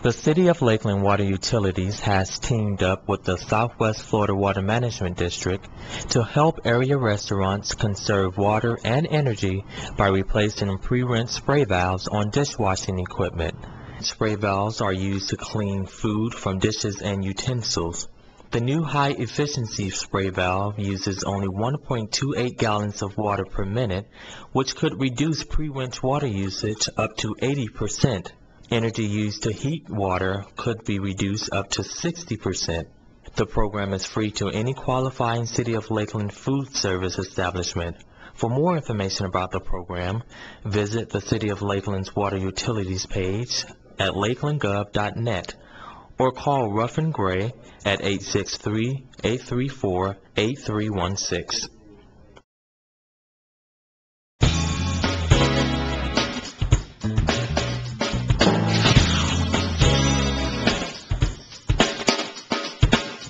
The City of Lakeland Water Utilities has teamed up with the Southwest Florida Water Management District to help area restaurants conserve water and energy by replacing pre-rinse spray valves on dishwashing equipment. Spray valves are used to clean food from dishes and utensils. The new high-efficiency spray valve uses only 1.28 gallons of water per minute, which could reduce pre-rinse water usage up to 80%. Energy used to heat water could be reduced up to 60%. The program is free to any qualifying City of Lakeland food service establishment. For more information about the program, visit the City of Lakeland's Water Utilities page at lakelandgov.net or call Ruffin Gray at 863-834-8316.